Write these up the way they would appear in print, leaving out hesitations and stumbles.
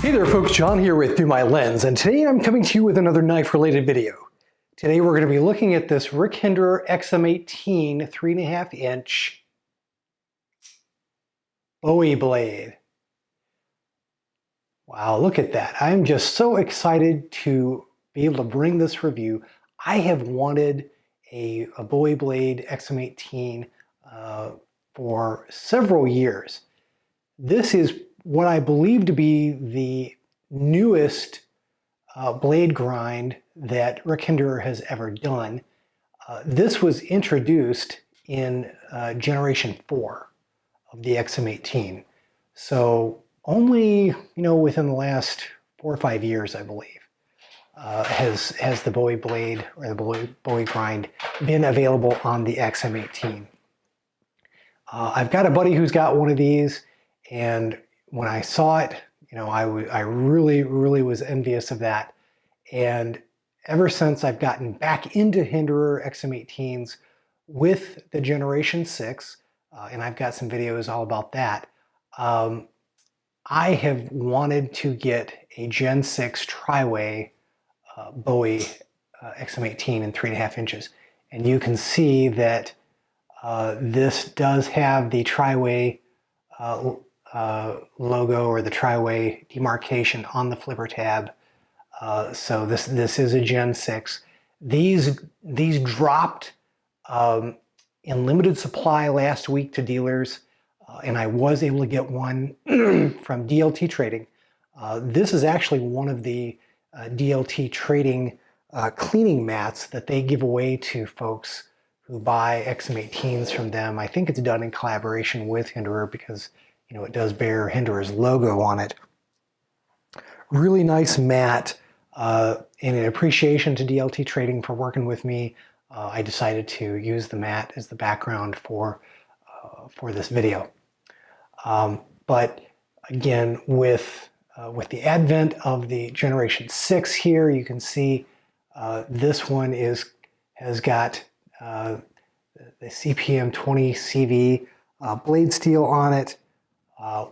Hey there folks, John here with Through My Lens, and today I'm coming to you with another knife-related video. Today we're going to be looking at this Hinderer XM-18 3.5 inch Bowie blade. Wow, look at that. I'm just so excited to be able to bring this review. I have wanted a Bowie blade XM-18 for several years. This is what I believe to be the newest blade grind that Hinderer has ever done. This was introduced in generation 4 of the XM-18. So only, within the last 4 or 5 years, I believe, has the Bowie blade or the Bowie grind been available on the XM-18. I've got a buddy who's got one of these, and when I saw it, I really was envious of that. And ever since I've gotten back into Hinderer XM-18s with the Generation 6, and I've got some videos all about that, I have wanted to get a Gen 6 Tri-Way Bowie XM-18 in 3.5 inches. And you can see that this does have the Tri-Way logo or the Tri-Way demarcation on the flipper tab. So this is a Gen 6. These dropped in limited supply last week to dealers, and I was able to get one from DLT Trading. This is actually one of the DLT Trading cleaning mats that they give away to folks who buy XM-18s from them. I think it's done in collaboration with Hinderer because it does bear Hinderer's logo on it. Really nice mat, and in appreciation to DLT Trading for working with me, I decided to use the mat as the background for this video. But again, with the advent of the Generation 6 here, you can see this one has got the CPM 20 CV blade steel on it,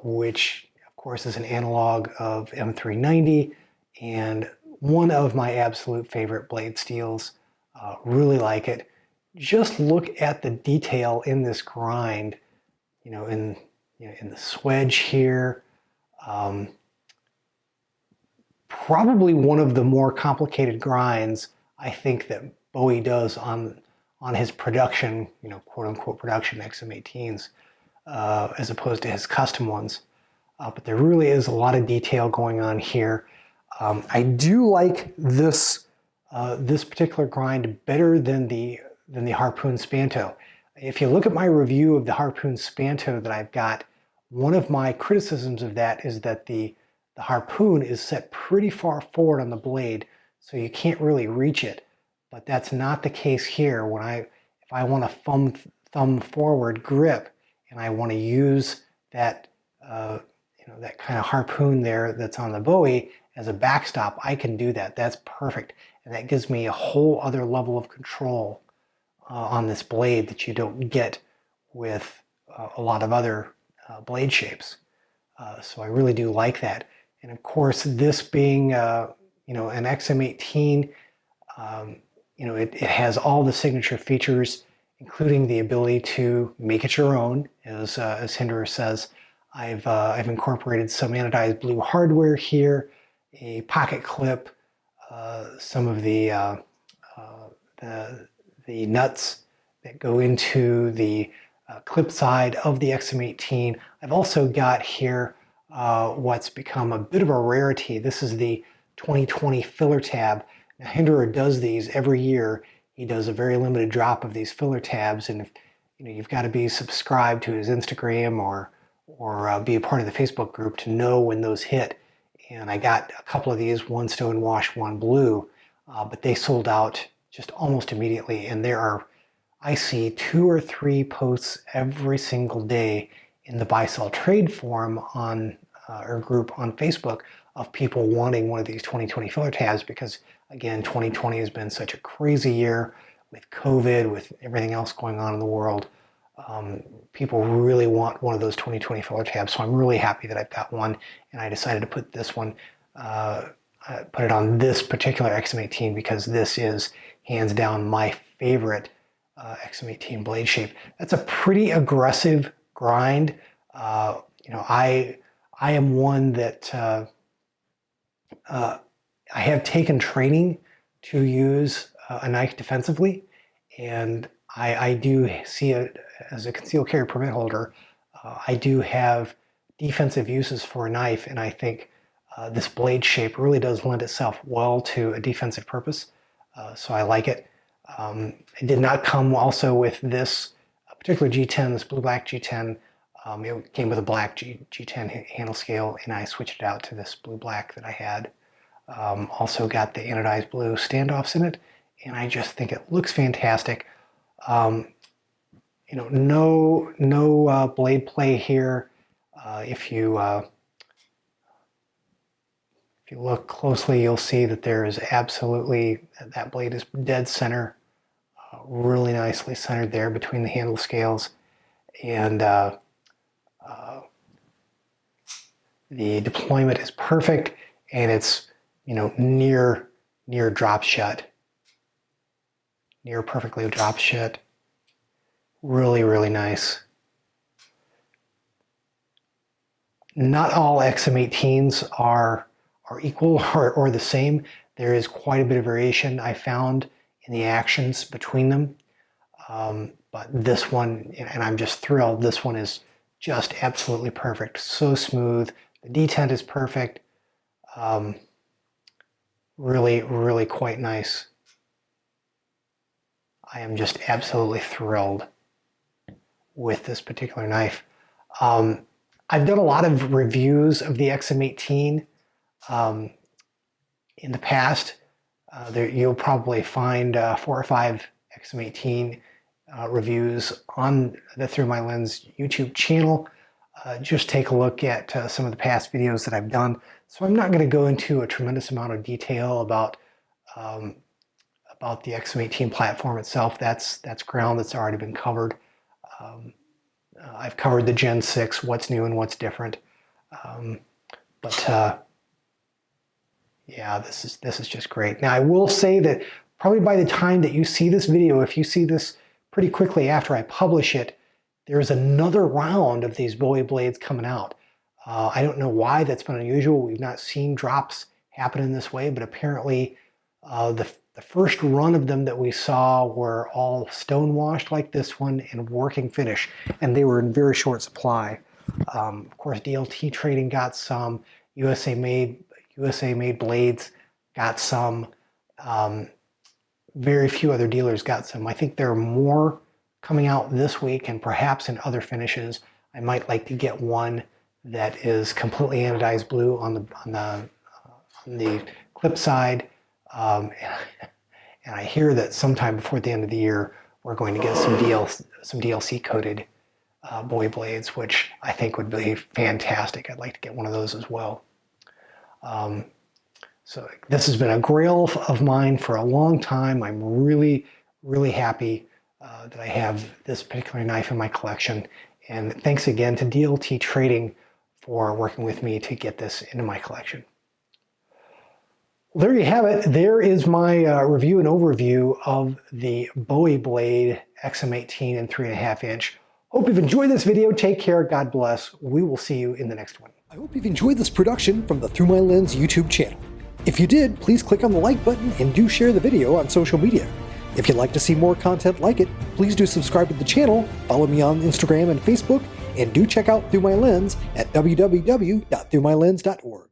which of course is an analog of M390 and one of my absolute favorite blade steels. Really like it. Just look at the detail in this grind, in the swedge here. Probably one of the more complicated grinds I think that Bowie does on his production, quote unquote production XM-18s, as opposed to his custom ones. But there really is a lot of detail going on here. I do like this particular grind better than the Harpoon Spanto. If you look at my review of the Harpoon Spanto that I've got, one of my criticisms of that is that the Harpoon is set pretty far forward on the blade, so you can't really reach it. But that's not the case here. If I want a thumb forward grip and I want to use that that kind of Harpoon there that's on the Bowie as a backstop, I can do that. That's perfect, and that gives me a whole other level of control on this blade that you don't get with a lot of other blade shapes. So I really do like that. And of course, this being an XM-18, it has all the signature features, including the ability to make it your own, as Hinderer says. I've incorporated some anodized blue hardware here, a pocket clip, some of the nuts that go into the clip side of the XM-18. I've also got here what's become a bit of a rarity. This is the 2020 filler tab. Now, Hinderer does these every year. He does a very limited drop of these filler tabs, and if you've got to be subscribed to his Instagram or be a part of the Facebook group to know when those hit. And I got a couple of these, one stone wash, one blue, but they sold out just almost immediately. And I see 2 or 3 posts every single day in the buy sell trade forum or group on Facebook of people wanting one of these 2020 filler tabs because, again, 2020 has been such a crazy year with COVID, with everything else going on in the world. People really want one of those 20/20 filler tabs, so I'm really happy that I've got one, and I decided to put this one, put it on this particular XM18 because this is hands down my favorite XM18 blade shape. That's a pretty aggressive grind. I am one that I have taken training to use a knife defensively, and I do see it as a concealed carry permit holder. I do have defensive uses for a knife, and I think this blade shape really does lend itself well to a defensive purpose, so I like it. It did not come also with this particular G10, this blue-black G10. It came with a black G10 handle scale, and I switched it out to this blue-black that I had. Also got the anodized blue standoffs in it, and I just think it looks fantastic. No blade play here. If you look closely, you'll see that there is absolutely, that blade is dead center, really nicely centered there between the handle scales, and the deployment is perfect, and it's near drop shut, near perfectly drop shut. Really, really nice. Not all XM18s are equal or the same. There is quite a bit of variation I found in the actions between them. But this one, and I'm just thrilled, this one is just absolutely perfect. So smooth. The detent is perfect. Really, really quite nice. I am just absolutely thrilled with this particular knife. I've done a lot of reviews of the XM18 in the past. You'll probably find 4 or 5 XM18 reviews on the Through My Lens YouTube channel. Just take a look at some of the past videos that I've done. So I'm not going to go into a tremendous amount of detail about the XM18 platform itself. That's ground that's already been covered. I've covered the Gen 6, what's new and what's different. Yeah, this is just great. Now I will say that probably by the time that you see this video, if you see this pretty quickly after I publish it, there's another round of these Bowie blades coming out. I don't know why that's been unusual. We've not seen drops happen in this way, but apparently the first run of them that we saw were all stonewashed like this one and working finish, and they were in very short supply. Of course, DLT Trading got some, USA made blades got some, very few other dealers got some. I think there are more coming out this week, and perhaps in other finishes. I might like to get one that is completely anodized blue on the clip side. And I hear that sometime before the end of the year, we're going to get some DLC coated Bowie blades, which I think would be fantastic. I'd like to get one of those as well. So this has been a grail of mine for a long time. I'm really, really happy that I have this particular knife in my collection. And thanks again to DLT Trading for working with me to get this into my collection. Well, there you have it. There is my review and overview of the Bowie Blade XM18 and 3.5 inch. Hope you've enjoyed this video. Take care. God bless. We will see you in the next one. I hope you've enjoyed this production from the Through My Lens YouTube channel. If you did, please click on the like button and do share the video on social media. If you'd like to see more content like it, please do subscribe to the channel, follow me on Instagram and Facebook, and do check out Through My Lens at www.throughmylens.org.